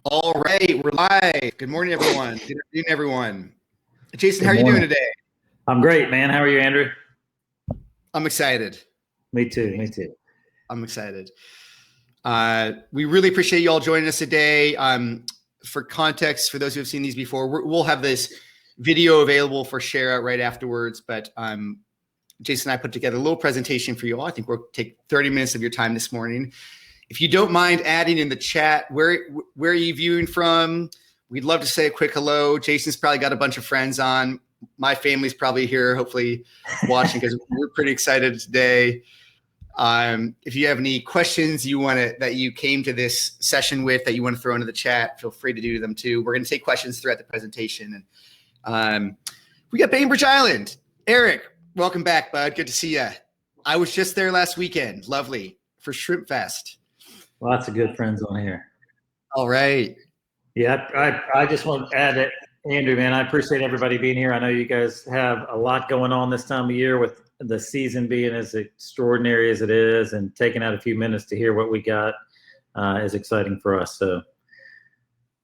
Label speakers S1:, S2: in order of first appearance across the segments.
S1: All right, we're live. Good morning, everyone. Good afternoon, everyone. Jason, how are you
S2: morning.
S1: doing today?
S2: I'm great, man. How are you, Andrew?
S1: I'm excited.
S2: Me too. Me too.
S1: I'm excited. We really appreciate you all joining us today. For context, for those who have seen these before, we'll have this video available for share out right afterwards. But Jason and I put together a little presentation for you all. I think we'll take 30 minutes of your time this morning. If you don't mind adding in the chat, where are you viewing from? We'd love to say a quick hello. Jason's probably got a bunch of friends on. My family's probably here, hopefully watching, because we're pretty excited today. If you have any questions that you came to this session with that you want to throw into the chat, feel free to do them too. We're going to take questions throughout the presentation. And we got Bainbridge Island. Eric, welcome back, bud. Good to see you. I was just there last weekend. Lovely for Shrimp Fest.
S2: Lots of good friends on here.
S1: All right.
S2: Yeah, I just want to add that, Andrew, man, I appreciate everybody being here. I know you guys have a lot going on this time of year with the season being as extraordinary as it is, and taking out a few minutes to hear what we got is exciting for us. So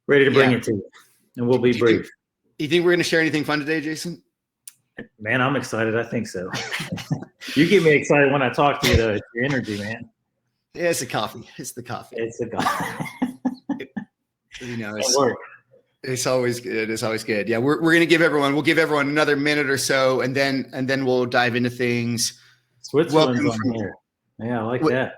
S2: ready to bring it to you, and we'll be brief.
S1: You think we're going to share anything fun today, Jason?
S2: Man, I'm excited. I think so. You get me excited when I talk to you, though. It's your energy, man.
S1: Yeah, it's the coffee. It's the coffee.
S2: It's the coffee.
S1: It's always good. It's always good. Yeah, we're going to give everyone another minute or so, and then we'll dive into things.
S2: Switzerland's on here. Yeah, I like that.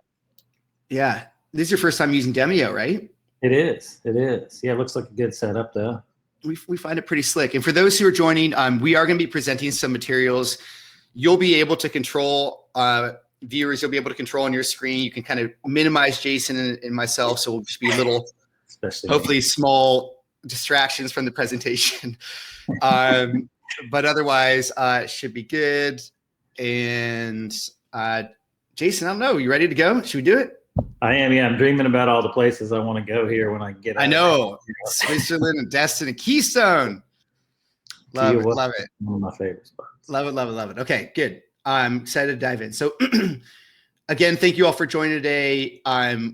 S1: Yeah, this is your first time using Demio, right?
S2: It is. Yeah, it looks like a good setup, though.
S1: We find it pretty slick. And for those who are joining, we are going to be presenting some materials. You'll be able to control viewers. You'll be able to control on your screen. You can kind of minimize Jason and myself, so we'll just be a little, hopefully small distractions from the presentation. But otherwise, it should be good. And Jason, I don't know. You ready to go? Should we do it?
S2: I am. Yeah, I'm dreaming about all the places I want to go here when I get out.
S1: I know. Switzerland and Destin and Keystone. Love it.
S2: One of my favorite spots.
S1: Love it. Okay, good. I'm excited to dive in. So again, thank you all for joining today.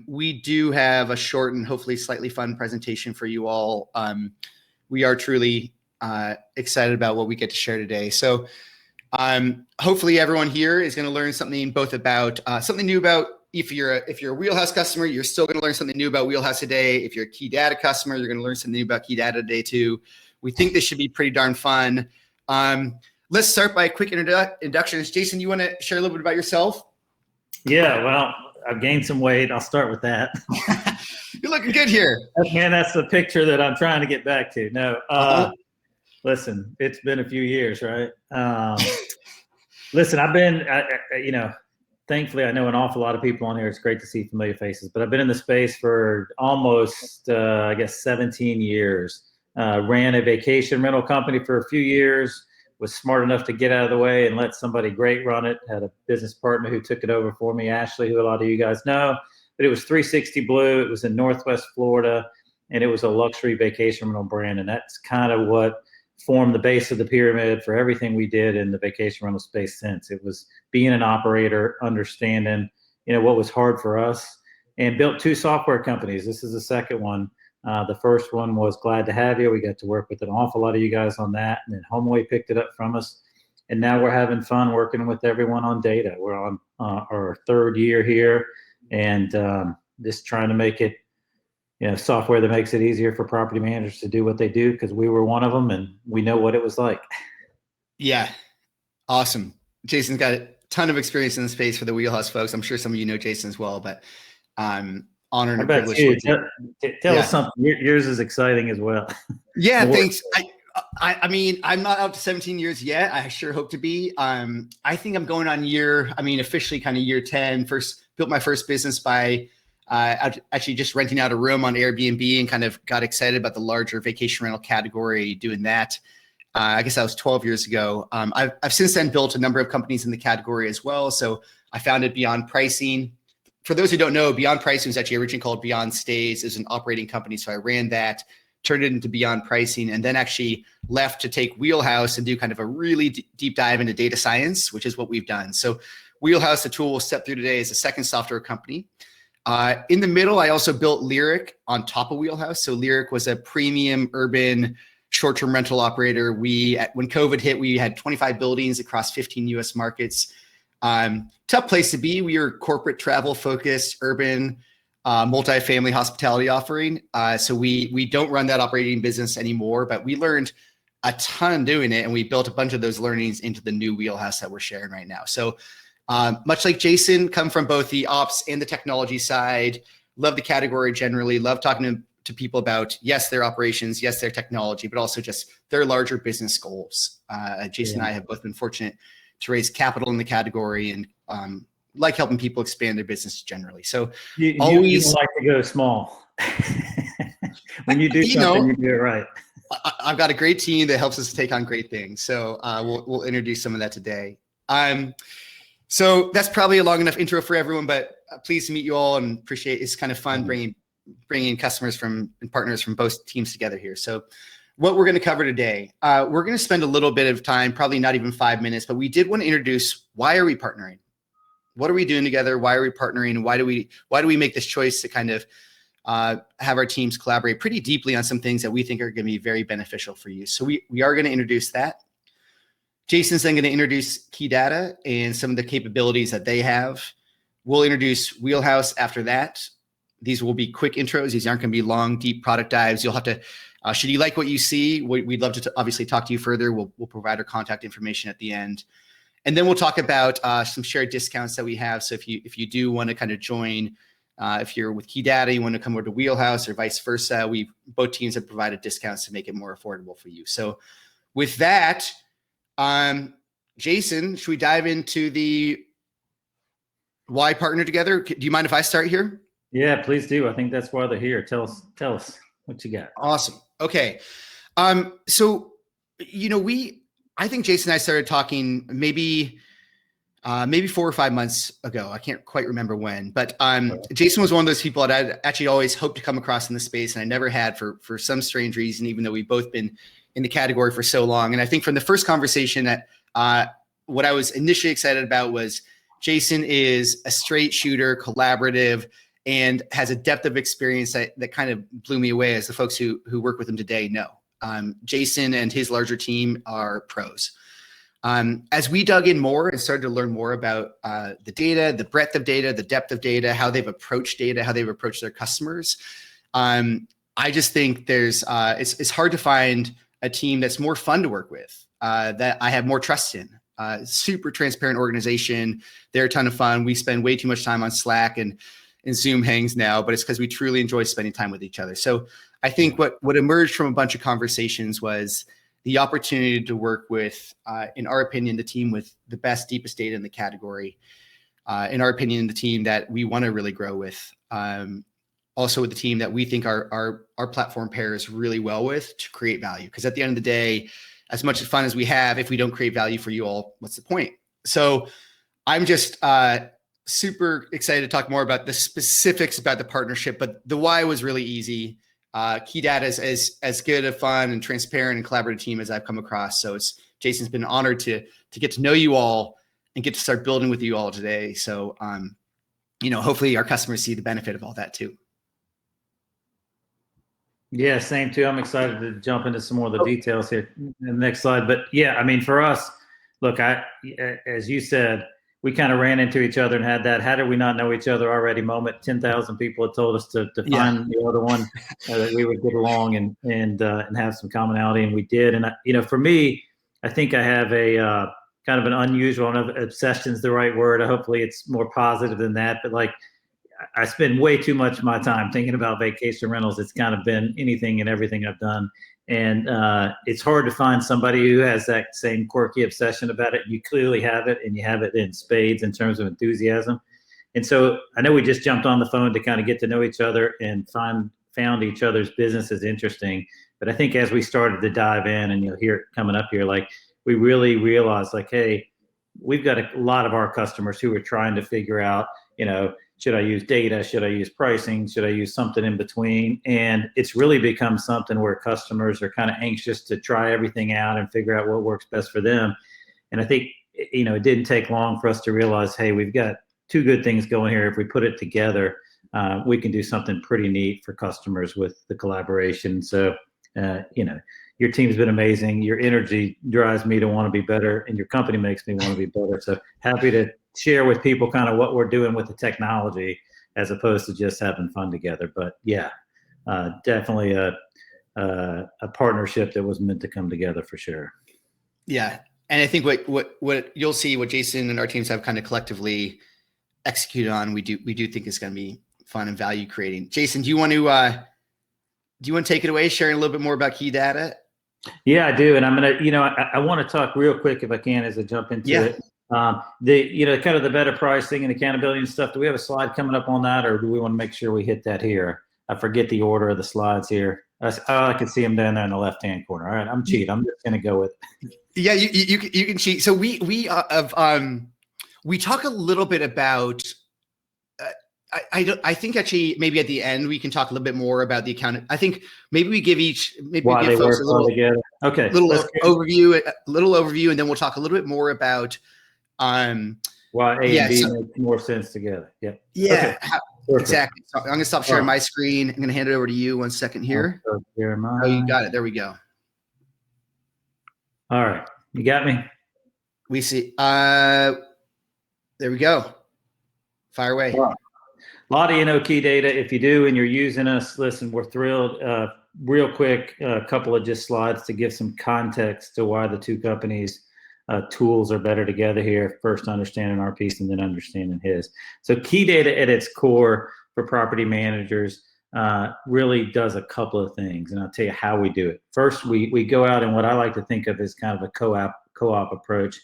S1: We do have a short and hopefully slightly fun presentation for you all. We are truly excited about what we get to share today. So hopefully everyone here is going to learn something both about something new about, if you're a Wheelhouse customer, you're still going to learn something new about Wheelhouse today. If you're a Key Data customer, you're going to learn something new about Key Data today too. We think this should be pretty darn fun. Let's start by a quick introduction. Jason, you want to share a little bit about yourself?
S2: Yeah, well, I've gained some weight. I'll start with that.
S1: You're looking good here.
S2: Man, that's the picture that I'm trying to get back to. No, listen, it's been a few years, right? Listen, I've been, thankfully I know an awful lot of people on here. It's great to see familiar faces, but I've been in the space for almost, 17 years. Ran a vacation rental company for a few years. Was smart enough to get out of the way and let somebody great run it. Had a business partner who took it over for me, Ashley, who a lot of you guys know. But it was 360 Blue. It was in Northwest Florida, and it was a luxury vacation rental brand. And that's kind of what formed the base of the pyramid for everything we did in the vacation rental space since. It was being an operator, understanding, what was hard for us, and built 2 software companies. This is the second one. The first one was Glad to Have You. We got to work with an awful lot of you guys on that. And then HomeAway picked it up from us. And now we're having fun working with everyone on data. We're on our 3rd year here, and just trying to make it, software that makes it easier for property managers to do what they do, because we were one of them and we know what it was like.
S1: Yeah. Awesome. Jason's got a ton of experience in the space for the Wheelhouse folks. I'm sure some of you know Jason as well, but honored and privileged.
S2: Tell us something. Yours is exciting as well.
S1: Yeah, thanks. I mean, I'm not up to 17 years yet. I sure hope to be. I think I'm going on officially kind of year 10. Built my first business by actually just renting out a room on Airbnb, and kind of got excited about the larger vacation rental category doing that. I guess that was 12 years ago. I've since then built a number of companies in the category as well. So I founded Beyond Pricing. For those who don't know, Beyond Pricing was actually originally called Beyond Stays. It was an operating company. So I ran that, turned it into Beyond Pricing, and then actually left to take Wheelhouse and do kind of a really deep dive into data science, which is what we've done. So Wheelhouse, the tool we'll step through today, is the second software company. In the middle, I also built Lyric on top of Wheelhouse. So Lyric was a premium urban short-term rental operator. When COVID hit, we had 25 buildings across 15 US markets. Tough place to be. We were corporate travel focused, urban, multifamily hospitality offering. So we don't run that operating business anymore, but we learned a ton doing it. And we built a bunch of those learnings into the new Wheelhouse that we're sharing right now. So much like Jason, come from both the ops and the technology side, love the category generally, love talking to people about, yes, their operations, yes, their technology, but also just their larger business goals. Jason and I have both been fortunate to raise capital in the category and like helping people expand their business generally. So
S2: you don't like to go small. When you do something, you do it right.
S1: I've got a great team that helps us take on great things. So we'll introduce some of that today. So that's probably a long enough intro for everyone, but pleased to meet you all and appreciate it's kind of fun bringing customers and partners from both teams together here. So what we're going to cover today, we're going to spend a little bit of time, probably not even 5 minutes, but we did want to introduce, why are we partnering? What are we doing together? Why are we partnering? Why do we make this choice to kind of have our teams collaborate pretty deeply on some things that we think are going to be very beneficial for you? So we are going to introduce that. Jason's then going to introduce Key Data and some of the capabilities that they have. We'll introduce Wheelhouse after that. These will be quick intros. These aren't going to be long, deep product dives. You'll have to, should you like what you see, we'd love to obviously talk to you further. We'll provide our contact information at the end. And then we'll talk about some shared discounts that we have. So if you do want to kind of join, if you're with Key Data, you want to come over to Wheelhouse or vice versa, both teams have provided discounts to make it more affordable for you. So with that, Jason, should we dive into the why partner together? Do you mind if I start here?
S2: Yeah, please do. I think that's why they're here. Tell us what you got.
S1: Awesome. Okay. So, I think Jason and I started talking maybe 4 or 5 months ago. I can't quite remember when, but Jason was one of those people that I'd actually always hoped to come across in the space, and I never had for some strange reason, even though we've both been in the category for so long. And I think from the first conversation that what I was initially excited about was Jason is a straight shooter, collaborative, and has a depth of experience that kind of blew me away, as the folks who work with him today know. Jason and his larger team are pros. As we dug in more and started to learn more about the data, the breadth of data, the depth of data, how they've approached data, how they've approached their customers, I just think it's hard to find a team that's more fun to work with, that I have more trust in. Super transparent organization. They're a ton of fun. We spend way too much time on Slack and Zoom hangs now, but it's because we truly enjoy spending time with each other. So I think what emerged from a bunch of conversations was the opportunity to work with, in our opinion, the team with the best, deepest data in the category. In our opinion, the team that we want to really grow with. Also with the team that we think our platform pairs really well with to create value. Because at the end of the day, as much fun as we have, if we don't create value for you all, what's the point? So I'm just super excited to talk more about the specifics about the partnership, but the why was really easy. Key Data is as good a fun and transparent and collaborative team as I've come across. So Jason's been honored to get to know you all and get to start building with you all today. So hopefully our customers see the benefit of all that too.
S2: Yeah, same too. I'm excited to jump into some more of the details here in the next slide. But yeah, I mean, for us, look, as you said, we kind of ran into each other and had that, how did we not know each other already moment. 10,000 people had told us to find the other one that we would get along and have some commonality, and we did. And for me, I think I have a kind of an unusual, obsession is the right word. Hopefully it's more positive than that, but like I spend way too much of my time thinking about vacation rentals. It's kind of been anything and everything I've done. And it's hard to find somebody who has that same quirky obsession about it. You clearly have it, and you have it in spades in terms of enthusiasm. And so I know we just jumped on the phone to kind of get to know each other and found each other's businesses interesting. But I think as we started to dive in, and you'll hear it coming up here, like we really realized like, hey, we've got a lot of our customers who are trying to figure out, should I use data? Should I use pricing? Should I use something in between? And it's really become something where customers are kind of anxious to try everything out and figure out what works best for them. And I think, it didn't take long for us to realize, hey, we've got two good things going here. If we put it together, we can do something pretty neat for customers with the collaboration. So, your team's been amazing. Your energy drives me to want to be better, and your company makes me want to be better. So happy to share with people kind of what we're doing with the technology as opposed to just having fun together. But yeah, definitely a partnership that was meant to come together for sure.
S1: Yeah. And I think what you'll see, what Jason and our teams have kind of collectively executed on, we do think is going to be fun and value creating. Jason, do you want to take it away, sharing a little bit more about key data?
S2: Yeah, I do. And I'm going to, I want to talk real quick if I can, as I jump into it. Kind of the better pricing and accountability and stuff. Do we have a slide coming up on that, or do we want to make sure we hit that here? I forget the order of the slides here. I can see them down there in the left-hand corner. All right, I'm cheating. I'm just going to go with it.
S1: Yeah, you can cheat. So we talk a little bit about. I think actually maybe at the end we can talk a little bit more about the account. I think maybe we give
S2: why they
S1: folks
S2: work all together. Okay,
S1: little overview, and then we'll talk a little bit more about
S2: why A and B make more sense together. Yeah.
S1: Yeah. Okay. Exactly. So I'm going to stop sharing my screen. I'm going to hand it over to you 1 second here.
S2: Oh,
S1: you got it. There we go.
S2: All right. You got me?
S1: We see. There we go. Fire away.
S2: Wow. A lot of key data. If you do and you're using us, listen, we're thrilled. Real quick, a couple of just slides to give some context to why the two companies' tools are better together here. First, understanding our piece and then understanding his. So key data at its core for property managers really does a couple of things, and I'll tell you how we do it. First, we go out and what I like to think of as kind of a co-op approach,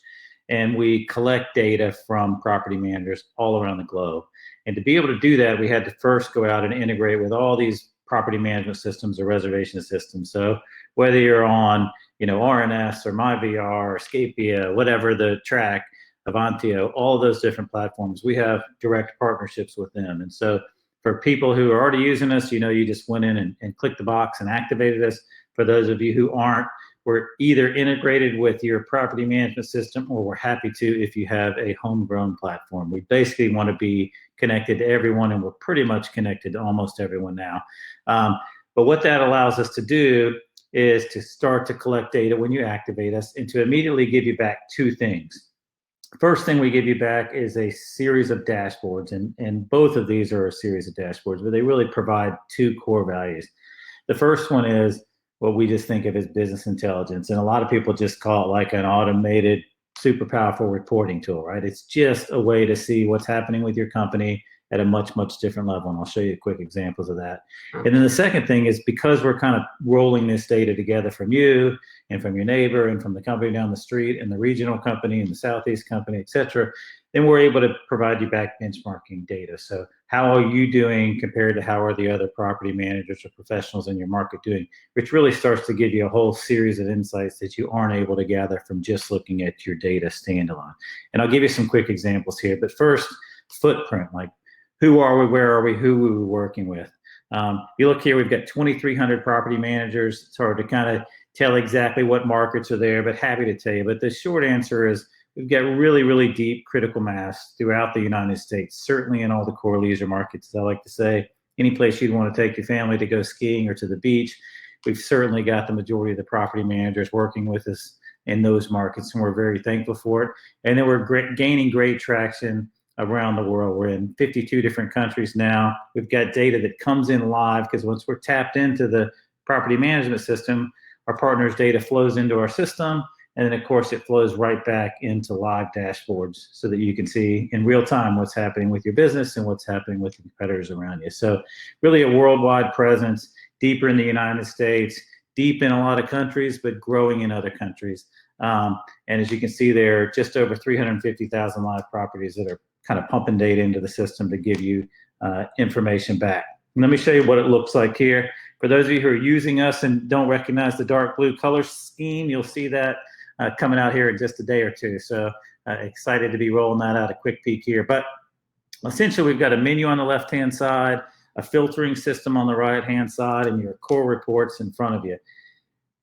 S2: and we collect data from property managers all around the globe. And to be able to do that, we had to first go out and integrate with all these property management systems or reservation systems. So whether you're on, RNS or MyVR or Scapia, whatever the track, Avantio, all those different platforms, we have direct partnerships with them. And so for people who are already using us, you just went in and clicked the box and activated us. For those of you who aren't, we're either integrated with your property management system, or we're happy to if you have a homegrown platform. We basically want to be connected to everyone, and we're pretty much connected to almost everyone now. But what that allows us to do is to start to collect data when you activate us and to immediately give you back two things. First thing we give you back is a series of dashboards, and both of these are a series of dashboards, but they really provide two core values. The first one is what we just think of as business intelligence. And a lot of people just call it like an automated, super powerful reporting tool, right? It's just a way to see what's happening with your company at a much, much different level. And I'll show you quick examples of that. And then the second thing is, because we're kind of rolling this data together from you and from your neighbor and from the company down the street and the regional company and the Southeast company, et cetera, then we're able to provide you back benchmarking data. So how are you doing compared to how are the other property managers or professionals in your market doing, which really starts to give you a whole series of insights that you aren't able to gather from just looking at your data standalone. And I'll give you some quick examples here. But first, footprint, like who are we, where are we, who are we working with? You look here, we've got 2,300 property managers. It's hard to kind of tell exactly what markets are there, but happy to tell you. But the short answer is we've got really, really deep critical mass throughout the United States, certainly in all the core leisure markets. As I like to say, any place you'd want to take your family to go skiing or to the beach, we've certainly got the majority of the property managers working with us in those markets, and we're very thankful for it. And then we're gaining great traction around the world. We're in 52 different countries now. We've got data that comes in live, because once we're tapped into the property management system, our partners' data flows into our system. And then, of course, it flows right back into live dashboards so that you can see in real time what's happening with your business and what's happening with the competitors around you. So really a worldwide presence, deeper in the United States, deep in a lot of countries, but growing in other countries. And as you can see there, just over 350,000 live properties that are kind of pumping data into the system to give you information back. And let me show you what it looks like here. For those of you who are using us and don't recognize the dark blue color scheme, you'll see that coming out here in just a day or two. So excited to be rolling that out, a quick peek here. But essentially, we've got a menu on the left-hand side, a filtering system on the right-hand side, and your core reports in front of you.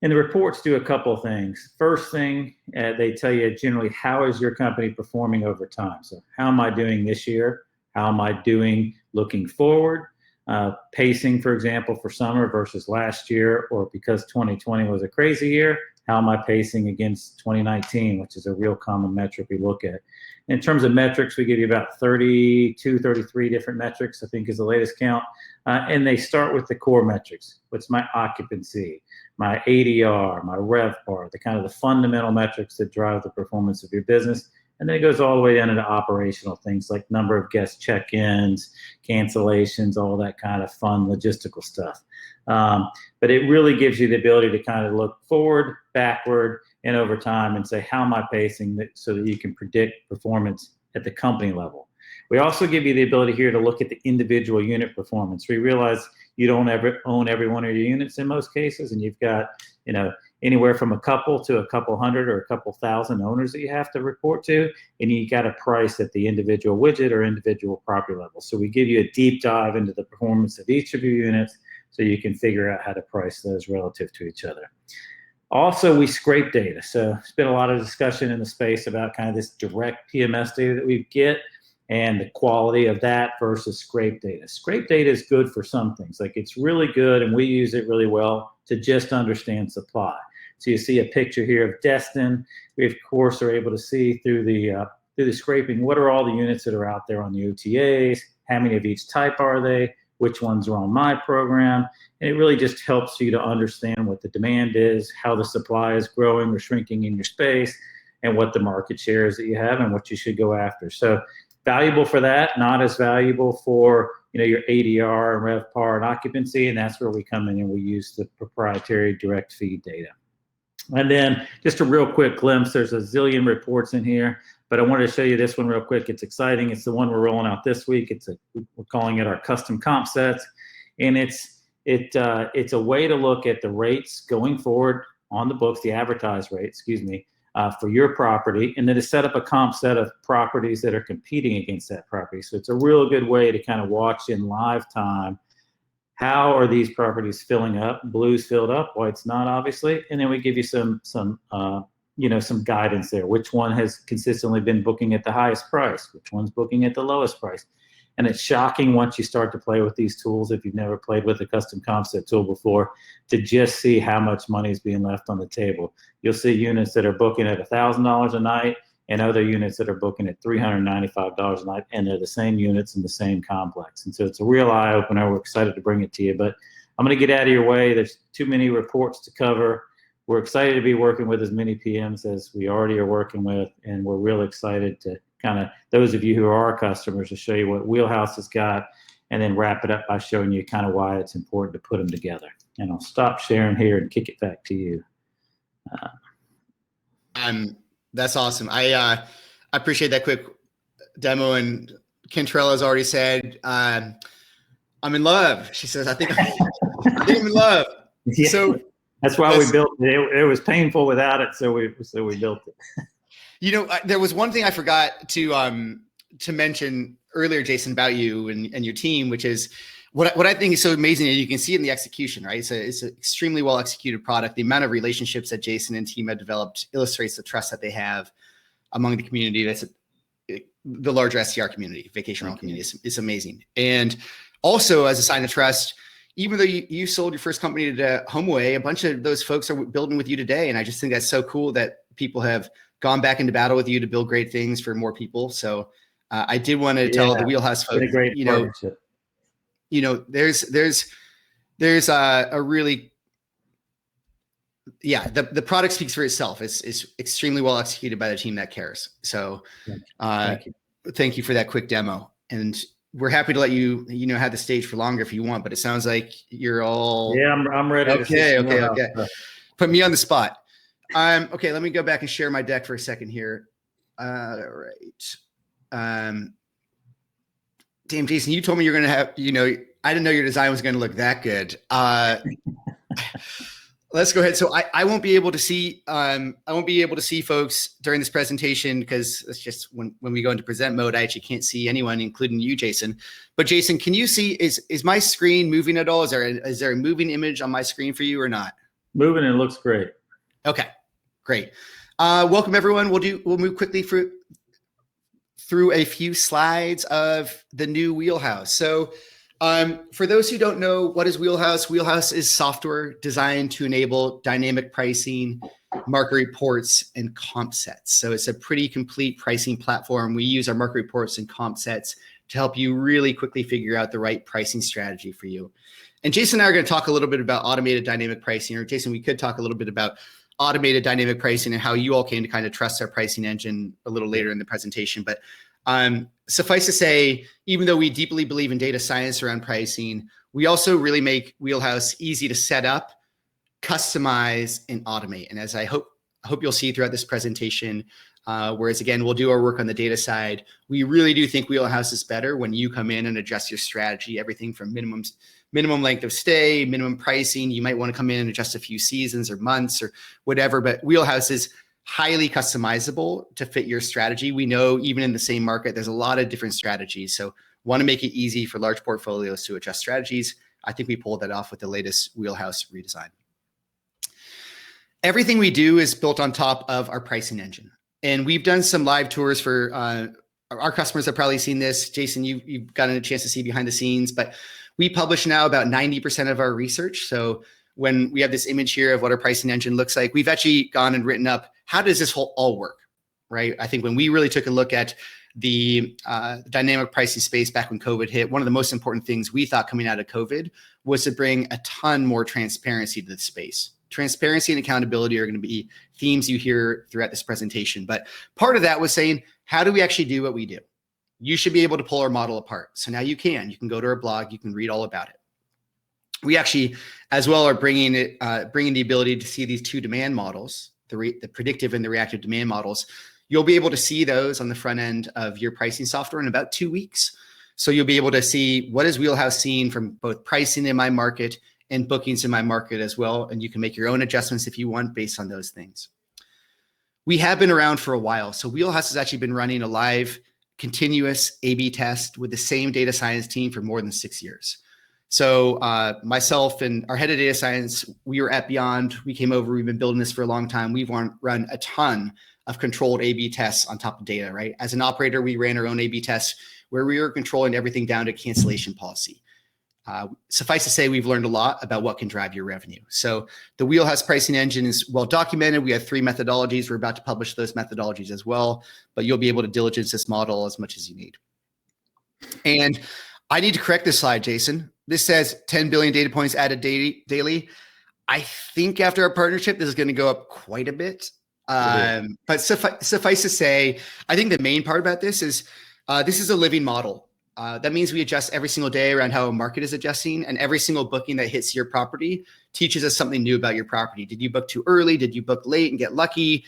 S2: And the reports do a couple of things. First thing, they tell you generally, how is your company performing over time? So how am I doing this year? How am I doing looking forward? Pacing, for example, for summer versus last year, or because 2020 was a crazy year, how am I pacing against 2019, which is a real common metric we look at. In terms of metrics, we give you about 32, 33 different metrics, I think is the latest count. And they start with the core metrics. What's my occupancy, my ADR, my RevPAR, the kind of the fundamental metrics that drive the performance of your business. And then it goes all the way down into operational things like number of guest check-ins, cancellations, all that kind of fun logistical stuff. But it really gives you the ability to kind of look forward, backward, and over time and say, how am I pacing so that you can predict performance at the company level. We also give you the ability here to look at the individual unit performance. We realize you don't ever own every one of your units in most cases, and you've got, anywhere from a couple to a couple hundred or a couple thousand owners that you have to report to, and you got to price at the individual widget or individual property level. So we give you a deep dive into the performance of each of your units so you can figure out how to price those relative to each other. Also, we scrape data. So there's been a lot of discussion in the space about kind of this direct PMS data that we get and the quality of that versus scrape data. Scrape data is good for some things. Like, it's really good, and we use it really well to just understand supply. So you see a picture here of Destin. We, of course, are able to see through the scraping, what are all the units that are out there on the OTAs, how many of each type are they, which ones are on my program. And it really just helps you to understand what the demand is, how the supply is growing or shrinking in your space, and what the market share is that you have and what you should go after. So valuable for that, not as valuable for your ADR and RevPAR and occupancy, and that's where we come in and we use the proprietary direct feed data. And then just a real quick glimpse, there's a zillion reports in here, but I wanted to show you this one real quick. It's exciting. It's the one we're rolling out this week. We're calling it our custom comp sets, and it's a way to look at the rates going forward on the books, the advertised rate, for your property, and then to set up a comp set of properties that are competing against that property. So it's a real good way to kind of watch in live time, how are these properties filling up? Blue's filled up, white's not, obviously. And then we give you some guidance there. Which one has consistently been booking at the highest price? Which one's booking at the lowest price? And it's shocking once you start to play with these tools, if you've never played with a custom comp set tool before, to just see how much money is being left on the table. You'll see units that are booking at $1,000 a night and other units that are booking at $395 a night, and they're the same units in the same complex. And so it's a real eye-opener. We're excited to bring it to you, but I'm going to get out of your way. There's too many reports to cover. We're excited to be working with as many PMs as we already are working with, and we're real excited to kind of, those of you who are our customers, to show you what Wheelhouse has got, and then wrap it up by showing you kind of why it's important to put them together. And I'll stop sharing here and kick it back to you.
S1: That's awesome. I appreciate that quick demo. And Cantrell has already said, I'm in love. She says, I think I'm in love.
S2: Yeah, so that's why we built it. It was painful without it, so we built it.
S1: There was one thing I forgot to mention earlier, Jason, about you and your team, which is what I think is so amazing. And you can see it in the execution, right? It's an extremely well executed product. The amount of relationships that Jason and team have developed illustrates the trust that they have among the community. That's the larger STR community, vacation rental community. It's amazing. And also, as a sign of trust, even though you sold your first company to HomeAway, a bunch of those folks are building with you today. And I just think that's so cool that people have gone back into battle with you to build great things for more people. So I did want to tell the Wheelhouse folks, there's a really, the product speaks for itself. It's extremely well executed by the team that cares. So thank you for that quick demo. And we're happy to let you, have the stage for longer if you want, but it sounds like you're all.
S2: Yeah, I'm ready.
S1: Okay. Put me on the spot. Okay, let me go back and share my deck for a second here. All right. Damn, Jason, you told me you're going to have, I didn't know your design was going to look that good. Let's go ahead. So I won't be able to see, folks during this presentation, because it's just when we go into present mode, I actually can't see anyone, including you, Jason. But Jason, can you see, is my screen moving at all? Is there a moving image on my screen for you or not?
S2: Moving, and it looks great.
S1: Okay, great. Welcome everyone. We'll move quickly through through a few slides of the new Wheelhouse. So for those who don't know, what is Wheelhouse? Wheelhouse is software designed to enable dynamic pricing, market reports, and comp sets. So it's a pretty complete pricing platform. We use our market reports and comp sets to help you really quickly figure out the right pricing strategy for you. And Jason and I are going to talk a little bit about automated dynamic pricing, or Jason, we could talk a little bit about automated dynamic pricing and how you all came to kind of trust our pricing engine a little later in the presentation. But suffice to say, even though we deeply believe in data science around pricing, we also really make Wheelhouse easy to set up, customize, and automate. And as I hope you'll see throughout this presentation, whereas again, we'll do our work on the data side, we really do think Wheelhouse is better when you come in and adjust your strategy, everything from minimum length of stay, minimum pricing. You might want to come in and adjust a few seasons or months or whatever, but Wheelhouse is highly customizable to fit your strategy. We know even in the same market, there's a lot of different strategies. So want to make it easy for large portfolios to adjust strategies. I think we pulled that off with the latest Wheelhouse redesign. Everything we do is built on top of our pricing engine. And we've done some live tours for our customers have probably seen this. Jason, you've gotten a chance to see behind the scenes, but we publish now about 90% of our research. So when we have this image here of what our pricing engine looks like, we've actually gone and written up, how does this all work, right? I think when we really took a look at the dynamic pricing space back when COVID hit, one of the most important things we thought coming out of COVID was to bring a ton more transparency to the space. Transparency and accountability are going to be themes you hear throughout this presentation. But part of that was saying, how do we actually do what we do? You should be able to pull our model apart. So now you can go to our blog, you can read all about it. We actually, as well, are bringing the ability to see these two demand models, the predictive and the reactive demand models. You'll be able to see those on the front end of your pricing software in about 2 weeks. So you'll be able to see what is Wheelhouse seeing from both pricing in my market and bookings in my market as well. And you can make your own adjustments if you want based on those things. We have been around for a while. So Wheelhouse has actually been running a live continuous A/B test with the same data science team for more than 6 years. So myself and our head of data science, we were at Beyond. We came over, we've been building this for a long time. We've run a ton of controlled A/B tests on top of data, right? As an operator, we ran our own A/B tests where we were controlling everything down to cancellation policy. Suffice to say, we've learned a lot about what can drive your revenue. So the Wheelhouse pricing engine is well documented. We have 3 methodologies. We're about to publish those methodologies as well, but you'll be able to diligence this model as much as you need. And I need to correct this slide, Jason. This says 10 billion data points added daily. I think after our partnership, this is going to go up quite a bit. But suffice to say, I think the main part about this is a living model. That means we adjust every single day around how a market is adjusting, and every single booking that hits your property teaches us something new about your property. Did you book too early? Did you book late and get lucky?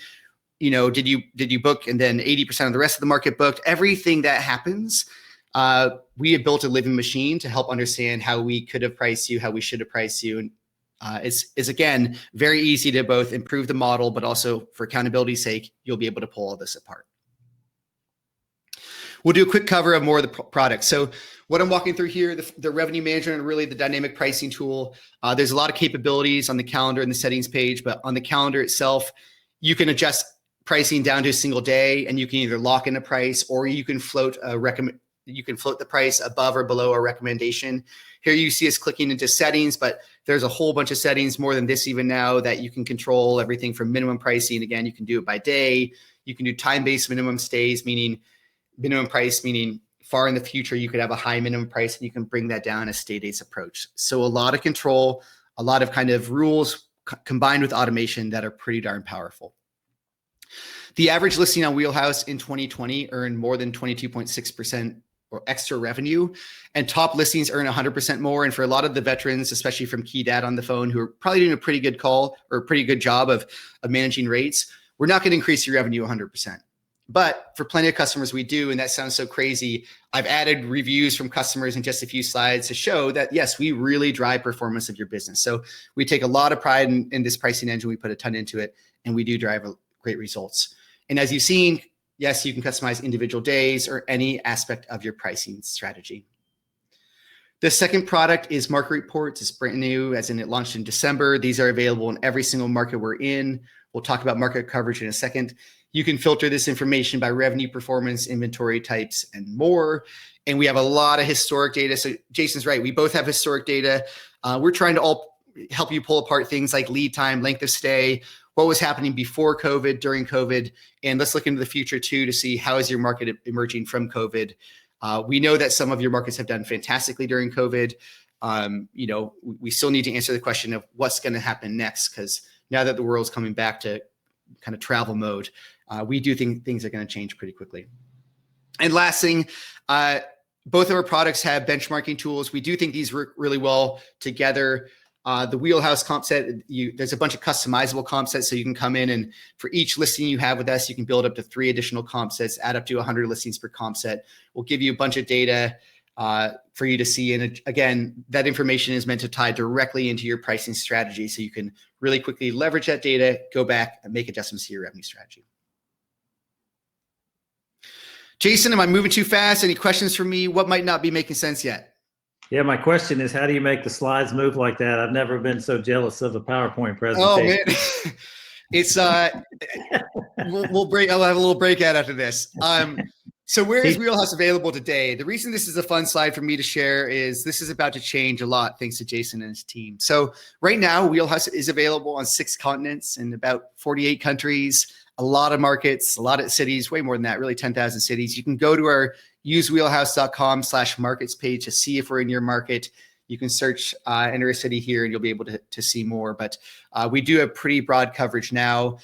S1: You know, did you book and then 80% of the rest of the market booked? Everything that happens, we have built a living machine to help understand how we could have priced you, how we should have priced you. And it's again, very easy to both improve the model, but also for accountability's sake, you'll be able to pull all this apart. We'll do a quick cover of more of the products. So what I'm walking through here, the revenue management and really the dynamic pricing tool, there's a lot of capabilities on the calendar and the settings page, but on the calendar itself, you can adjust pricing down to a single day, and you can either lock in a price or you can float the price above or below a recommendation. Here you see us clicking into settings, but there's a whole bunch of settings, more than this even now, that you can control everything from minimum pricing. Again, you can do it by day. You can do time-based minimum stays, meaning minimum price, meaning far in the future, you could have a high minimum price and you can bring that down as stay dates approach. So a lot of control, a lot of kind of rules combined with automation that are pretty darn powerful. The average listing on Wheelhouse in 2020 earned more than 22.6% or extra revenue, and top listings earn 100% more. And for a lot of the veterans, especially from Key Dad on the phone, who are probably doing a pretty good call or a pretty good job of managing rates, we're not going to increase your revenue 100%. But for plenty of customers, we do. And that sounds so crazy. I've added reviews from customers in just a few slides to show that, yes, we really drive performance of your business. So we take a lot of pride in this pricing engine. We put a ton into it, and we do drive great results. And as you've seen, yes, you can customize individual days or any aspect of your pricing strategy. The second product is market reports. It's brand new, as in it launched in December. These are available in every single market we're in. We'll talk about market coverage in a second. You can filter this information by revenue, performance, inventory types, and more. And we have a lot of historic data. So Jason's right. We both have historic data. We're trying to all help you pull apart things like lead time, length of stay, what was happening before COVID, during COVID, and let's look into the future too to see how is your market emerging from COVID. We know that some of your markets have done fantastically during COVID. We still need to answer the question of what's going to happen next, because now that the world's coming back to kind of travel mode, we do think things are going to change pretty quickly. And last thing, both of our products have benchmarking tools. We do think these work really well together. The Wheelhouse comp set, there's a bunch of customizable comp sets, so you can come in and for each listing you have with us, you can build up to 3 additional comp sets, add up to 100 listings per comp set. We'll give you a bunch of data for you to see. And again, that information is meant to tie directly into your pricing strategy, so you can really quickly leverage that data, go back and make adjustments to your revenue strategy. Jason, am I moving too fast? Any questions for me? What might not be making sense yet?
S2: Yeah, my question is, how do you make the slides move like that? I've never been so jealous of a PowerPoint presentation.
S1: Oh man, it's I'll have a little breakout after this. So where is Wheelhouse available today? The reason this is a fun slide for me to share is this is about to change a lot thanks to Jason and his team. So right now, Wheelhouse is available on 6 continents and about 48 countries, a lot of markets, a lot of cities, way more than that, really 10,000 cities. You can go to our usewheelhouse.com/markets page to see if we're in your market. You can search, enter a city here, and you'll be able to see more. But we do have pretty broad coverage now.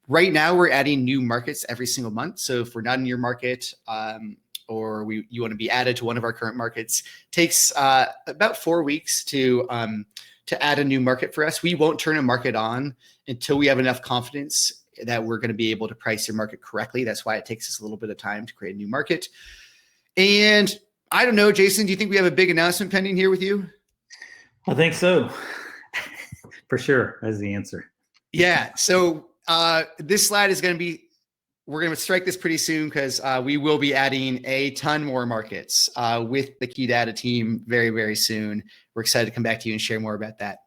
S1: Right now, we're adding new markets every single month. So if we're not in your market, or you want to be added to one of our current markets, takes about 4 weeks to add a new market for us. We won't turn a market on until we have enough confidence that we're going to be able to price your market correctly. That's why it takes us a little bit of time to create a new market. And I don't know, Jason, do you think we have a big announcement pending here with you?
S2: I think so. For sure, that's the answer.
S1: Yeah. So this slide is going to be, we're going to strike this pretty soon because we will be adding a ton more markets with the Key Data team very, very soon. We're excited to come back to you and share more about that.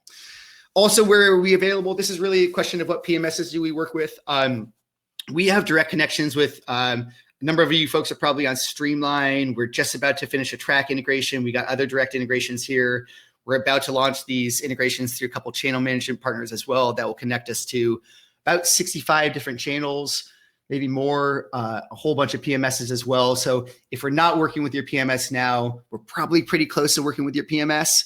S1: Also, where are we available? This is really a question of what PMSs do we work with. We have direct connections with a number of you folks are probably on Streamline. We're just about to finish a track integration. We got other direct integrations here. We're about to launch these integrations through a couple channel management partners as well that will connect us to about 65 different channels, maybe more, a whole bunch of PMSs as well. So if we're not working with your PMS now, we're probably pretty close to working with your PMS.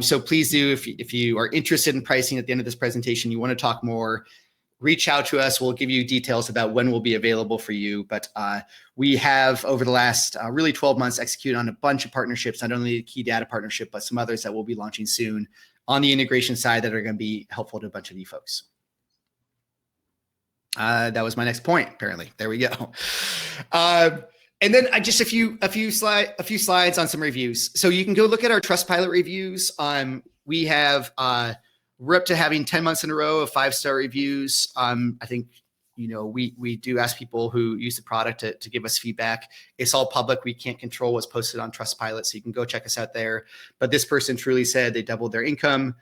S1: So please do, if you are interested in pricing at the end of this presentation, you want to talk more, reach out to us. We'll give you details about when we'll be available for you. But we have, over the last really 12 months, executed on a bunch of partnerships, not only the Key Data partnership, but some others that we'll be launching soon on the integration side that are going to be helpful to a bunch of you folks. That was my next point, apparently. There we go. And then just a few slides on some reviews. So you can go look at our Trustpilot reviews. We have we're up to having 10 months in a row of 5-star reviews. I think we do ask people who use the product to give us feedback. It's all public. We can't control what's posted on Trustpilot, so you can go check us out there. But this person truly said they doubled their income.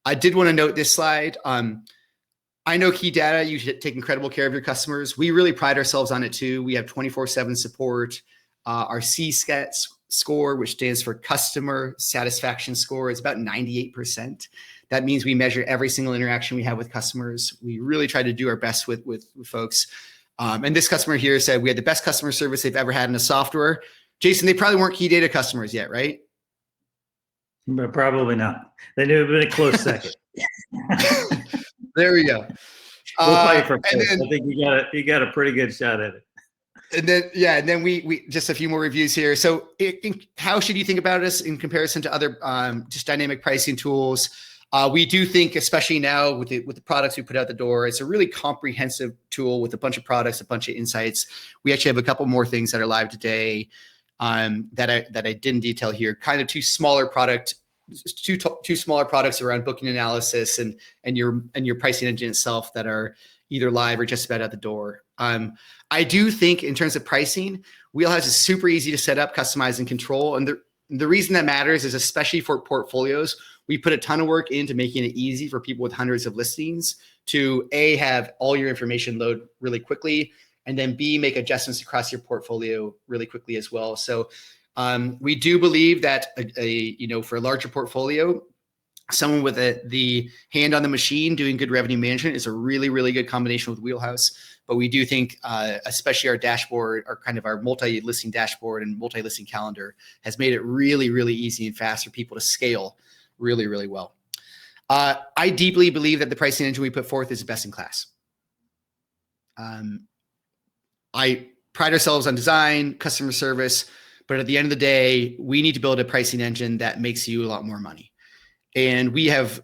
S1: I did want to note this slide. I know Key Data, you should take incredible care of your customers. We really pride ourselves on it too. We have 24/7 support. Our CSAT score, which stands for Customer Satisfaction Score, is about 98%. That means we measure every single interaction we have with customers. We really try to do our best with folks. And this customer here said we had the best customer service they've ever had in a software. Jason, they probably weren't Key Data customers yet, right?
S2: But probably not. They knew it would be a close second.
S1: There we go.
S2: We'll fight for I think you got a pretty good shot at it.
S1: And then we just a few more reviews here. So how should you think about us in comparison to other just dynamic pricing tools? We do think, especially now with the products we put out the door, it's a really comprehensive tool with a bunch of products, a bunch of insights. We actually have a couple more things that are live today that I didn't detail here. Kind of two smaller products around booking analysis and your pricing engine itself that are either live or just about at the door. I do think in terms of pricing, Wheelhouse is super easy to set up, customize, and control. And The reason that matters is, especially for portfolios, we put a ton of work into making it easy for people with hundreds of listings to A, have all your information load really quickly, and then B, make adjustments across your portfolio really quickly as well. So we do believe that for a larger portfolio, someone with the hand on the machine doing good revenue management is a really, really good combination with Wheelhouse. But we do think, especially our dashboard, our multi-listing dashboard and multi-listing calendar has made it really, really easy and fast for people to scale really, really well. I deeply believe that the pricing engine we put forth is best in class. I pride ourselves on design, customer service, but at the end of the day, we need to build a pricing engine that makes you a lot more money. And we have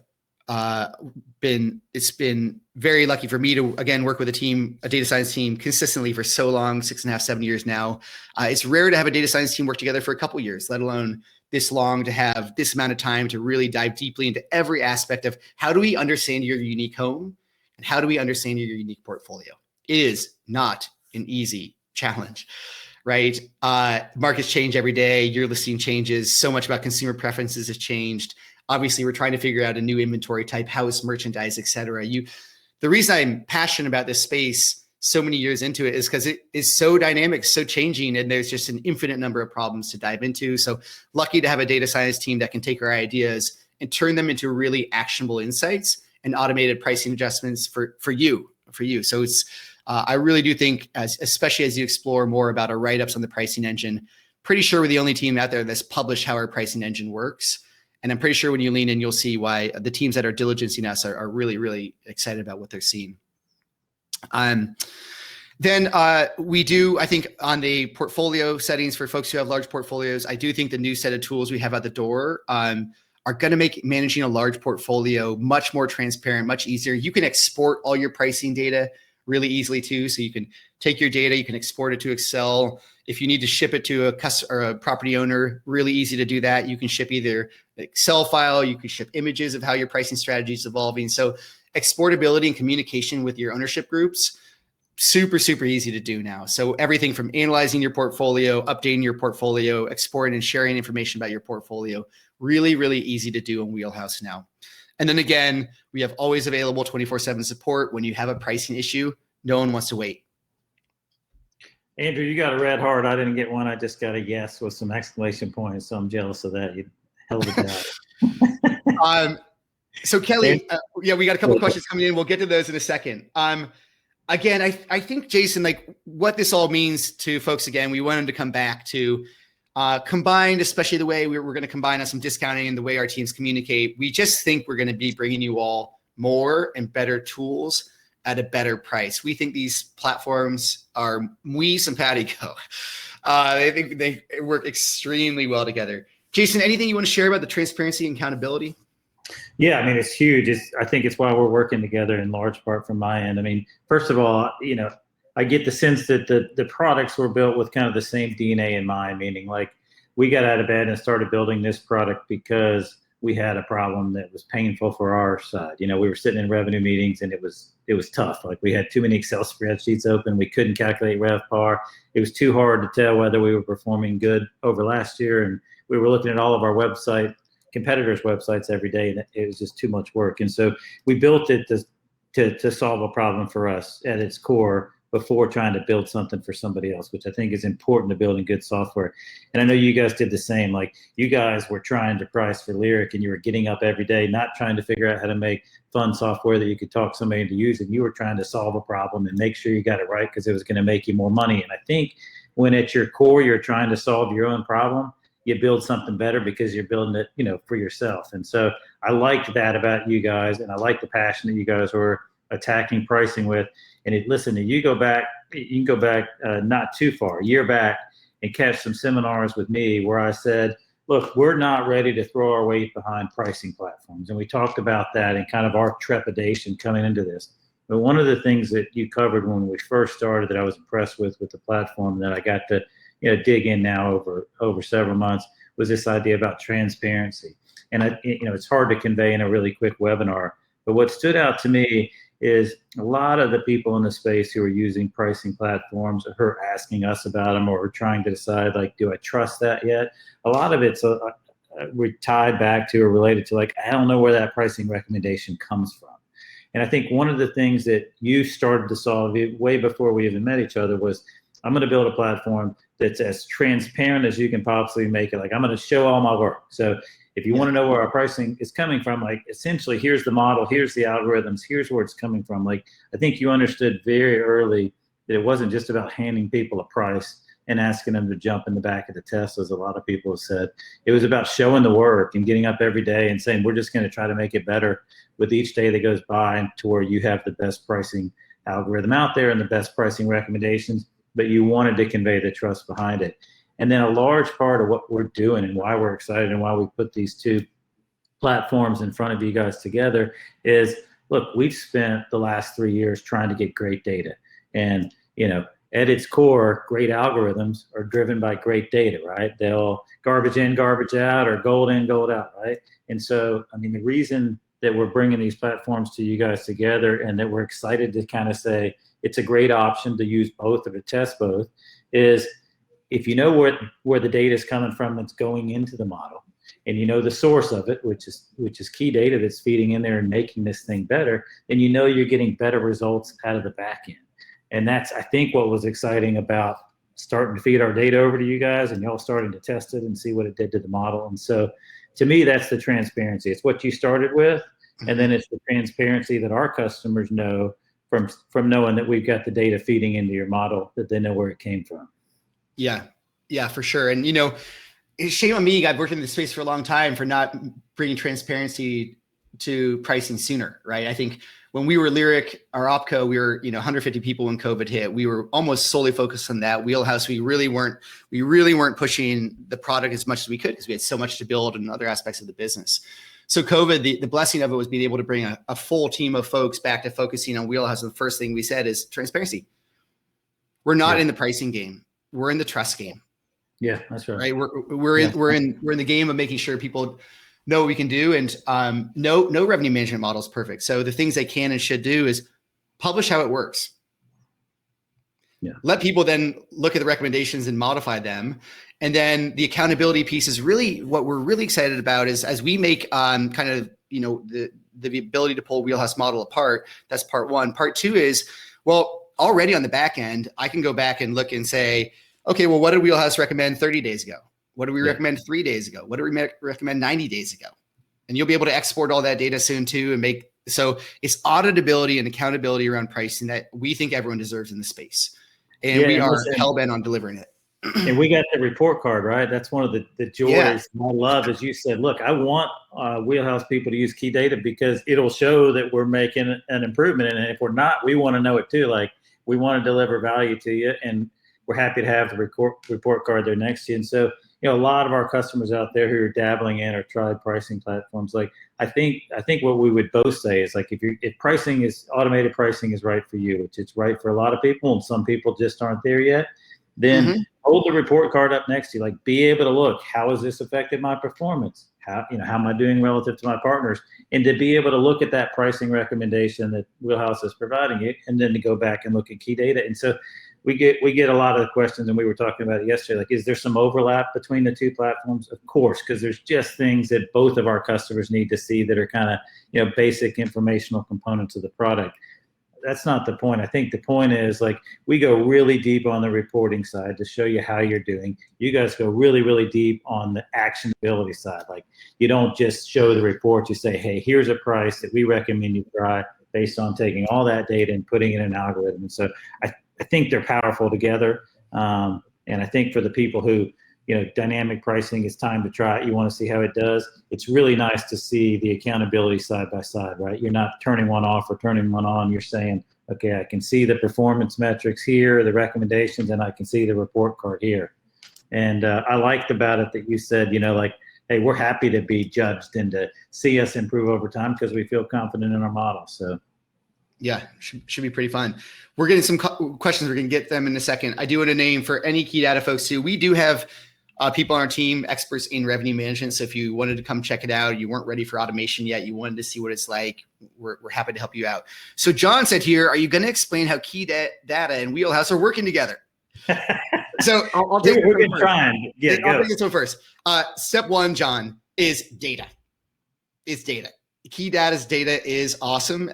S1: it's been very lucky for me to, again, work with a data science team consistently for so long, 6.5, 7 years now. It's rare to have a data science team work together for a couple of years, let alone this long, to have this amount of time to really dive deeply into every aspect of how do we understand your unique home and how do we understand your unique portfolio. It is not an easy challenge, right? Markets change every day. Your listing changes. So much about consumer preferences has changed. Obviously, we're trying to figure out a new inventory type, house, merchandise, et cetera. The reason I'm passionate about this space so many years into it is because it is so dynamic, so changing, and there's just an infinite number of problems to dive into. So lucky to have a data science team that can take our ideas and turn them into really actionable insights and automated pricing adjustments for you. So it's I really do think, especially as you explore more about our write-ups on the pricing engine, pretty sure we're the only team out there that's published how our pricing engine works. And I'm pretty sure when you lean in, you'll see why the teams that are diligencing us are really, really excited about what they're seeing. Then we do, I think, on the portfolio settings for folks who have large portfolios, I do think the new set of tools we have at the door are going to make managing a large portfolio much more transparent, much easier. You can export all your pricing data really easily too. So you can take your data, you can export it to Excel. If you need to ship it to a customer or a property owner, really easy to do that. You can ship either an Excel file, you can ship images of how your pricing strategy is evolving. So exportability and communication with your ownership groups, super, super easy to do now. So everything from analyzing your portfolio, updating your portfolio, exporting and sharing information about your portfolio, really, really easy to do in Wheelhouse now. And then again, we have always available 24/7 support. When you have a pricing issue, no one wants to wait.
S2: Andrew, you got a red heart. I didn't get one. I just got a yes with some exclamation points. So I'm jealous of that. You held it down.
S1: So Kelly, we got a couple of questions coming in. We'll get to those in a second. Again, I think, Jason, like what this all means to folks, again, we wanted to come back to combined, especially the way we're going to combine on some discounting and the way our teams communicate. We just think we're going to be bringing you all more and better tools at a better price. We think these platforms are muy simpático. I think they work extremely well together. Jason, anything you want to share about the transparency and accountability?
S2: Yeah, I mean, it's huge. I think it's why we're working together in large part from my end. I mean, first of all, I get the sense that the products were built with kind of the same DNA in mind, meaning like we got out of bed and started building this product because we had a problem that was painful for our side. We were sitting in revenue meetings and it was tough. Like we had too many Excel spreadsheets open. We couldn't calculate RevPAR. It was too hard to tell whether we were performing good over last year. And we were looking at all of our competitors' websites every day, and it was just too much work. And so we built it to solve a problem for us at its core before trying to build something for somebody else, which I think is important to building good software. And I know you guys did the same. Like you guys were trying to price for Lyric and you were getting up every day, not trying to figure out how to make fun software that you could talk somebody into using. You were trying to solve a problem and make sure you got it right because it was going to make you more money. And I think when at your core, you're trying to solve your own problem, you build something better because you're building it, for yourself. And so I liked that about you guys. And I like the passion that you guys were attacking pricing with. And listen, you can go back not too far, a year back, and catch some seminars with me where I said, look, we're not ready to throw our weight behind pricing platforms. And we talked about that and kind of our trepidation coming into this. But one of the things that you covered when we first started that I was impressed with the platform that I got to dig in now over several months was this idea about transparency. And it's hard to convey in a really quick webinar. But what stood out to me is a lot of the people in the space who are using pricing platforms or who are asking us about them or are trying to decide, like, do I trust that yet? A lot of it's we're tied back to or related to, like, I don't know where that pricing recommendation comes from. And I think one of the things that you started to solve way before we even met each other was, I'm going to build a platform that's as transparent as you can possibly make it. Like, I'm going to show all my work. So if you want to know where our pricing is coming from, like, essentially, here's the model, here's the algorithms, here's where it's coming from. Like, I think you understood very early that it wasn't just about handing people a price and asking them to jump in the back of the test, as a lot of people have said. It was about showing the work and getting up every day and saying, we're just going to try to make it better with each day that goes by, to where you have the best pricing algorithm out there and the best pricing recommendations, but you wanted to convey the trust behind it. And then a large part of what we're doing and why we're excited and why we put these two platforms in front of you guys together is, look, we've spent the last 3 years trying to get great data. And, at its core, great algorithms are driven by great data, right? They'll garbage in, garbage out, or gold in, gold out, right? And so, the reason that we're bringing these platforms to you guys together, and that we're excited to kind of say it's a great option to use both or to test both, is if you know where the data is coming from that's going into the model, and you know the source of it, which is key data that's feeding in there and making this thing better, then you're getting better results out of the back end. And that's, I think, what was exciting about starting to feed our data over to you guys and y'all starting to test it and see what it did to the model. And so, to me, that's the transparency. It's what you started with, and then it's the transparency that our customers know from knowing that we've got the data feeding into your model, that they know where it came from.
S1: Yeah, for sure. And, shame on me. I've worked in this space for a long time for not bringing transparency to pricing sooner, right? I think when we were Lyric, our opco, we were 150 people when COVID hit. We were almost solely focused on that Wheelhouse. We really weren't pushing the product as much as we could because we had so much to build in other aspects of the business. So COVID, the blessing of it was being able to bring a full team of folks back to focusing on Wheelhouse. And the first thing we said is transparency. We're not in the pricing game. We're in the trust game.
S2: Yeah, that's right.
S1: We're in the game of making sure people know what we can do, and no revenue management model is perfect. So the things they can and should do is publish how it works.
S2: Yeah. Let
S1: people then look at the recommendations and modify them. And then the accountability piece is really what we're really excited about, is as we make kind of, the ability to pull Wheelhouse model apart. That's part one. Part two is, well, already on the back end, I can go back and look and say, okay, well, what did Wheelhouse recommend 30 days ago? What did we recommend 3 days ago? What did we recommend 90 days ago? And you'll be able to export all that data soon too, and so it's auditability and accountability around pricing that we think everyone deserves in the space. And we are hell-bent on delivering it.
S2: And we got the report card, right? That's one of the joys I love, as you said, look, I want Wheelhouse people to use key data because it'll show that we're making an improvement. And if we're not, we want to know it too. Like, we want to deliver value to you, and we're happy to have the report card there next to you. And so, a lot of our customers out there who are dabbling in or tried pricing platforms, like, I think what we would both say is, like, if pricing is automated, pricing is right for you, which it's right for a lot of people, and some people just aren't there yet, then hold the report card up next to you. Like, be able to look, how has this affected my performance? How am I doing relative to my partners? And to be able to look at that pricing recommendation that Wheelhouse is providing you, and then to go back and look at key data. And so we get a lot of the questions, and we were talking about it yesterday, like, is there some overlap between the two platforms? Of course, because there's just things that both of our customers need to see that are kind of, basic informational components of the product. That's not the point. I think the point is, like, we go really deep on the reporting side to show you how you're doing. You guys go really, really deep on the actionability side. Like, you don't just show the report. You say, hey, here's a price that we recommend you try based on taking all that data and putting it in an algorithm. And so I think they're powerful together. And I think for the people who, dynamic pricing is time to try it. You want to see how it does. It's really nice to see the accountability side by side, right? You're not turning one off or turning one on. You're saying, okay, I can see the performance metrics here, the recommendations, and I can see the report card here. And I liked about it that you said, like, hey, we're happy to be judged and to see us improve over time because we feel confident in our model. So.
S1: Yeah, should be pretty fun. We're getting some questions. We're going to get them in a second. I do want to name for any key data folks too. We do have people on our team, experts in revenue management. So if you wanted to come check it out, you weren't ready for automation yet, you wanted to see what it's like, we're happy to help you out. So John said here, are you going to explain how key data and Wheelhouse are working together? So I'll take
S2: we're going to try and
S1: I'll take this one first. Step one, John, is data. It's data. Key data's data is awesome.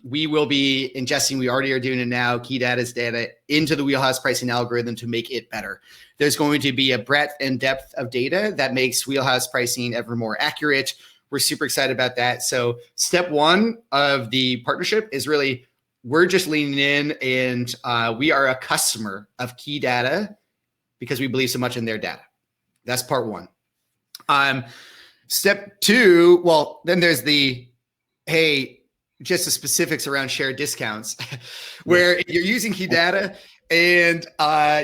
S1: We will be ingesting, we already are doing it now, key data's data into the Wheelhouse pricing algorithm to make it better. There's going to be a breadth and depth of data that makes Wheelhouse pricing ever more accurate. We're super excited about that. So step one of the partnership is really, we're just leaning in, and we are a customer of key data because we believe so much in their data. That's part one. Step two, well, then there's just the specifics around shared discounts, where if you're using key data and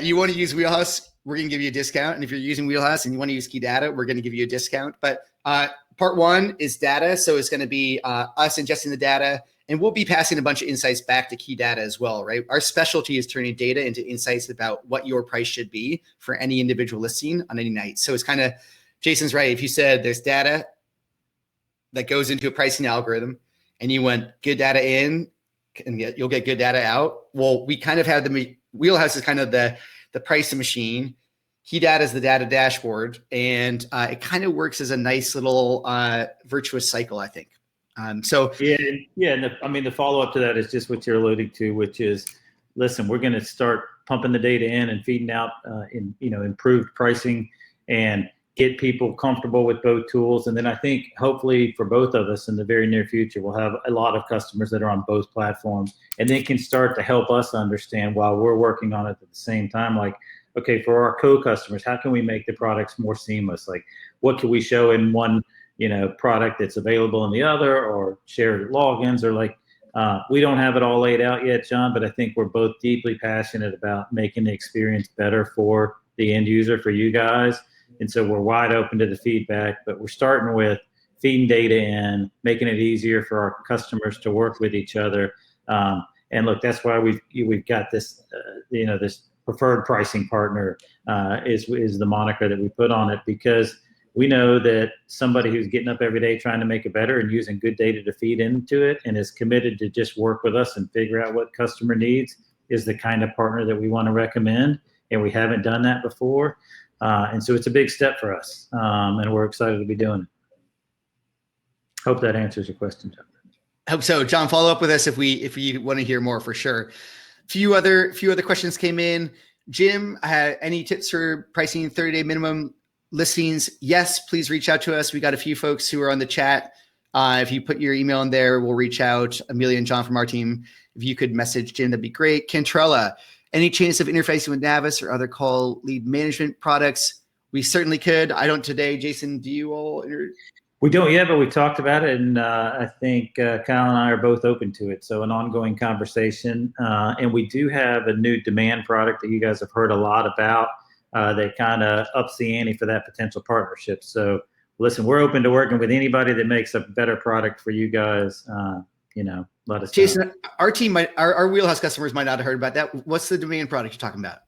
S1: you want to use Wheelhouse, we're going to give you a discount. And if you're using Wheelhouse and you want to use key data, we're going to give you a discount. But part one is data. So it's going to be us ingesting the data, and we'll be passing a bunch of insights back to key data as well, right? Our specialty is turning data into insights about what your price should be for any individual listing on any night. So it's kind of, Jason's right. If you said there's data that goes into a pricing algorithm and you want good data in and you'll get good data out. Well, we kind of have Wheelhouse is kind of the pricing machine. Key data is the data dashboard. And it kind of works as a nice little virtuous cycle, I think.
S2: The follow-up to that is just what you're alluding to, which is, listen, we're going to start pumping the data in and feeding out improved pricing and get people comfortable with both tools. And then I think hopefully for both of us in the very near future, we'll have a lot of customers that are on both platforms, and they can start to help us understand while we're working on it at the same time, like, okay, for our co-customers, how can we make the products more seamless? Like, what can we show in one, product that's available in the other, or shared logins, or like, we don't have it all laid out yet, John, but I think we're both deeply passionate about making the experience better for the end user, for you guys. And so we're wide open to the feedback, but we're starting with feeding data in, making it easier for our customers to work with each other. And look, that's why we've got this, this preferred pricing partner is the moniker that we put on it, because we know that somebody who's getting up every day trying to make it better and using good data to feed into it and is committed to just work with us and figure out what customer needs is the kind of partner that we want to recommend. And we haven't done that before. And so it's a big step for us, and we're excited to be doing it. Hope that answers your question, John.
S1: Hope so. John, follow up with us if we want to hear more, for sure. Few other questions came in. Jim, any tips for pricing 30-day minimum listings? Yes, please reach out to us. We got a few folks who are on the chat. If you put your email in there, we'll reach out. Amelia and John from our team. If you could message Jim, that'd be great. Cantrella, any chance of interfacing with Navis or other call lead management products? We certainly could. I don't today. Jason, do you all?
S2: We don't yet, but we talked about it, and I think Kyle and I are both open to it. So an ongoing conversation. And we do have a new demand product that you guys have heard a lot about that kind of ups the ante for that potential partnership. So listen, we're open to working with anybody that makes a better product for you guys. Let us
S1: Jason,
S2: know.
S1: Our team our Wheelhouse customers might not have heard about that. What's the demand product you're talking about?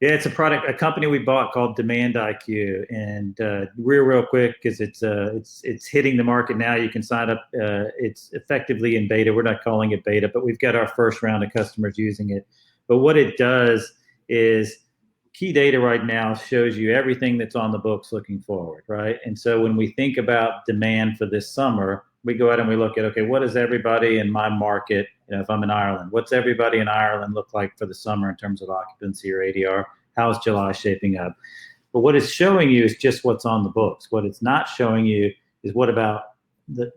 S2: Yeah, it's a company we bought called DemandIQ, and real quick, because it's hitting the market now. You can sign up. It's effectively in beta. We're not calling it beta, but we've got our first round of customers using it. But what it does is, key data right now shows you everything that's on the books looking forward, right? And so when we think about demand for this summer, we go out and we look at, okay, what does everybody in my market, if I'm in Ireland, what's everybody in Ireland look like for the summer in terms of occupancy or ADR? How's July shaping up? But what it's showing you is just what's on the books. What it's not showing you is what about the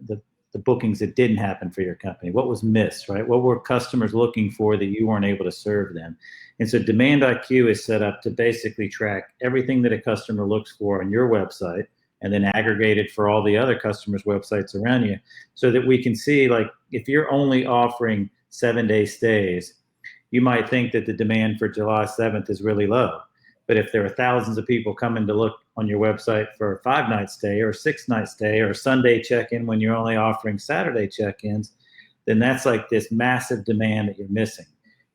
S2: bookings that didn't happen for your company? What was missed, right? What were customers looking for that you weren't able to serve them? And so DemandIQ is set up to basically track everything that a customer looks for on your website, and then aggregate it for all the other customers' websites around you, so that we can see, like, if you're only offering 7-day stays, you might think that the demand for July 7th is really low. But if there are thousands of people coming to look on your website for a 5-night stay or a 6-night stay or a Sunday check-in when you're only offering Saturday check-ins, then that's like this massive demand that you're missing.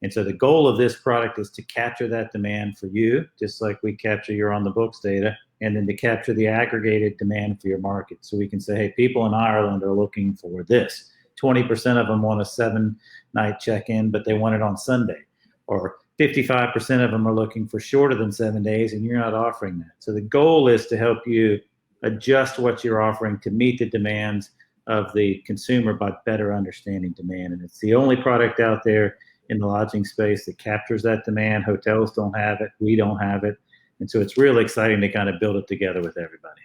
S2: And so the goal of this product is to capture that demand for you, just like we capture your on the books data, and then to capture the aggregated demand for your market. So we can say, hey, people in Ireland are looking for this. 20% of them want a 7-night check-in, but they want it on Sunday. Or 55% of them are looking for shorter than 7 days, and you're not offering that. So the goal is to help you adjust what you're offering to meet the demands of the consumer by better understanding demand. And it's the only product out there in the lodging space that captures that demand. Hotels don't have it. We don't have it. And so it's really exciting to kind of build it together with everybody.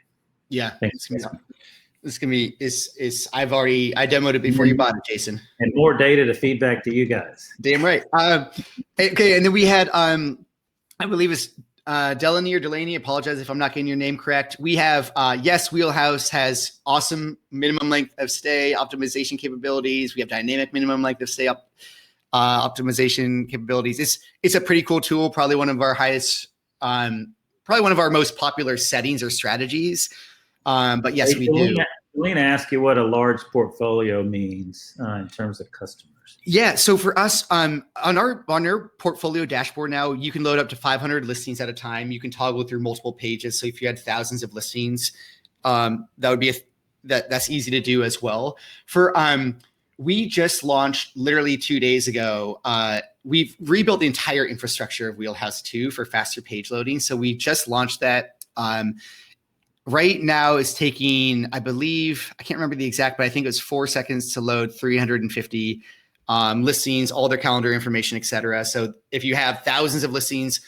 S1: Yeah.
S2: Thanks.
S1: It's going to be, I demoed it before you bought it, Jason.
S2: And more data to feedback to you guys.
S1: Damn right. Okay. And then we had, I believe it's Delaney or Delaney. Apologize if I'm not getting your name correct. We have, yes, Wheelhouse has awesome minimum length of stay optimization capabilities. We have dynamic minimum length of stay optimization capabilities. It's a pretty cool tool. Probably one of our highest, probably one of our most popular settings or strategies. But yes, we do.
S2: Let me ask you what a large portfolio means in terms of customers.
S1: Yeah. So for us, on our portfolio dashboard now, you can load up to 500 listings at a time. You can toggle through multiple pages. So if you had thousands of listings, that would be that's easy to do as well. For we just launched literally 2 days ago. We've rebuilt the entire infrastructure of Wheelhouse 2 for faster page loading. So we just launched that. Right now it's taking, I believe, I can't remember the exact, but I think it was 4 seconds to load 350 listings, all their calendar information, et cetera. So if you have thousands of listings,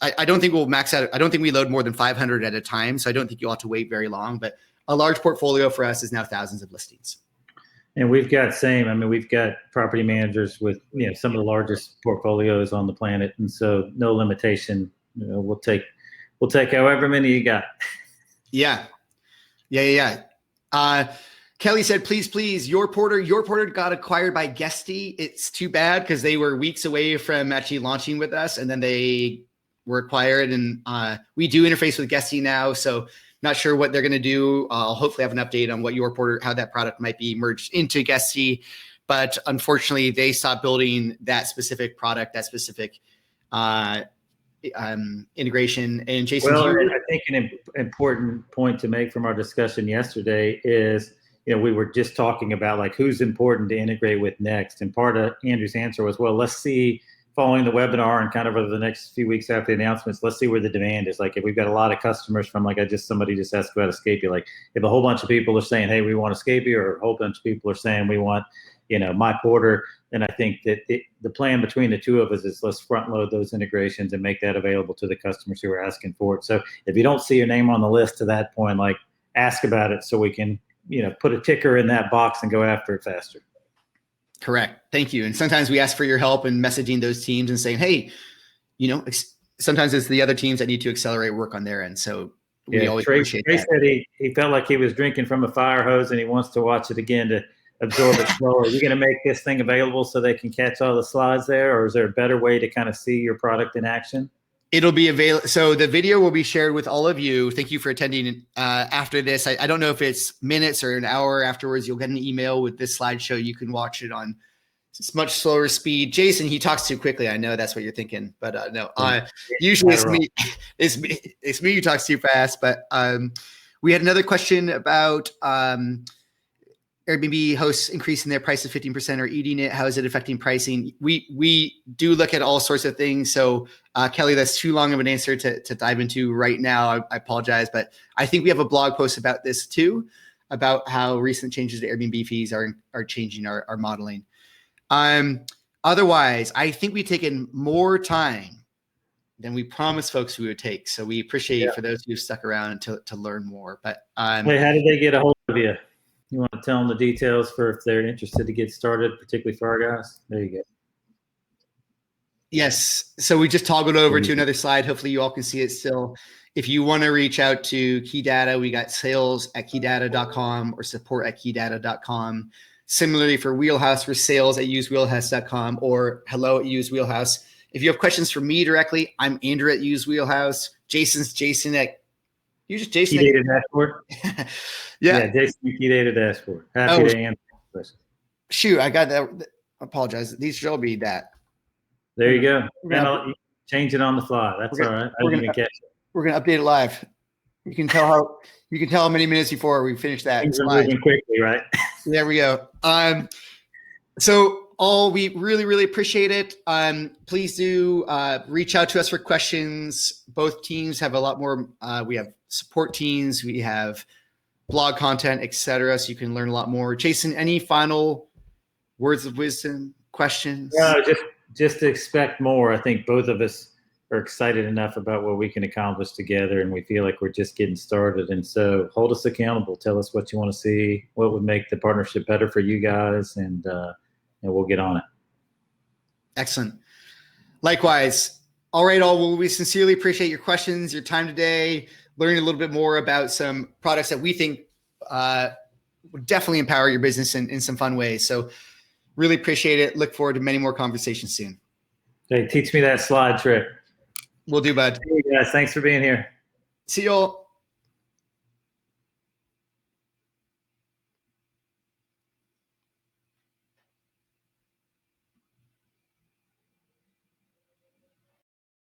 S1: I don't think we'll max out. I don't think we load more than 500 at a time. So I don't think you'll have to wait very long, but a large portfolio for us is now thousands of listings.
S2: And we've got we've got property managers with, some of the largest portfolios on the planet. And so no limitation, we'll take however many you got.
S1: Yeah. Kelly said, please, your porter got acquired by Guesty. It's too bad because they were weeks away from actually launching with us, and then they were acquired. And we do interface with Guesty now, so not sure what they're going to do. I'll hopefully have an update on what your porter, how that product might be merged into Guesty. But unfortunately, they stopped building that specific product, that specific integration. And Jason,
S2: I think an important point to make from our discussion yesterday is, we were just talking about like who's important to integrate with next. And part of Andrew's answer was, well, let's see, following the webinar and kind of over the next few weeks after the announcements, let's see where the demand is. Like if we've got a lot of customers from somebody just asked about Escapee, like if a whole bunch of people are saying, hey, we want Escapee, or a whole bunch of people are saying we want, my porter, then I think that the plan between the two of us is let's front load those integrations and make that available to the customers who are asking for it. So if you don't see your name on the list to that point, like ask about it so we can, put a ticker in that box and go after it faster.
S1: Correct. Thank you. And sometimes we ask for your help in messaging those teams and saying, hey, sometimes it's the other teams that need to accelerate work on their end. So we always appreciate that.
S2: Trey said he felt like he was drinking from a fire hose and he wants to watch it again to absorb it slower. Are you going to make this thing available so they can catch all the slides there, or is there a better way to kind of see your product in action?
S1: It'll be available. So the video will be shared with all of you. Thank you for attending after this. I don't know if it's minutes or an hour afterwards. You'll get an email with this slideshow. You can watch it on much slower speed. Jason, he talks too quickly. I know that's what you're thinking, but no. Usually it's me. It's me who talks too fast. But we had another question about Airbnb hosts increasing their price of 15% or eating it. How is it affecting pricing? We do look at all sorts of things. So Kelly, that's too long of an answer to dive into right now. I apologize, but I think we have a blog post about this too, about how recent changes to Airbnb fees are changing our modeling. Otherwise, I think we've taken more time than we promised folks we would take. So we appreciate for those who stuck around to learn more. But
S2: hey, how did they get a hold of you? You want to tell them the details for if they're interested to get started, particularly for our guys? There you go.
S1: Yes. So we just toggled over to another slide. Hopefully you all can see it still. If you want to reach out to Key Data, we got sales@keydata.com or support@keydata.com. Similarly for Wheelhouse, for sales@usewheelhouse.com or hello@usewheelhouse. If you have questions for me directly, I'm Andrew at usewheelhouse. Jason's Jason at Jason.
S2: Key Data Dashboard.
S1: Yeah,
S2: Jason, Key Data Dashboard. Happy to answer questions.
S1: Shoot, I got that. I apologize. These should all be that.
S2: There you go. Change it on the fly. That's all right.
S1: We're gonna update it live. You can tell how many minutes before we finish that
S2: Things are
S1: slide.
S2: moving quickly, right?
S1: There we go. So we really, really appreciate it. Please do reach out to us for questions. Both teams have a lot more. We have support teams. We have blog content, etc. So you can learn a lot more. Jason, any final words of wisdom, questions?
S2: No, just to expect more. I think both of us are excited enough about what we can accomplish together, and we feel like we're just getting started. And so hold us accountable. Tell us what you want to see, what would make the partnership better for you guys, and we'll get on it.
S1: Excellent. Likewise. All right, all. Well, we sincerely appreciate your questions, your time today, learning a little bit more about some products that we think would definitely empower your business in some fun ways. So really appreciate it. Look forward to many more conversations soon.
S2: Hey, teach me that slide trick.
S1: Will do, bud.
S2: Hey guys, thanks for being here.
S1: See you all.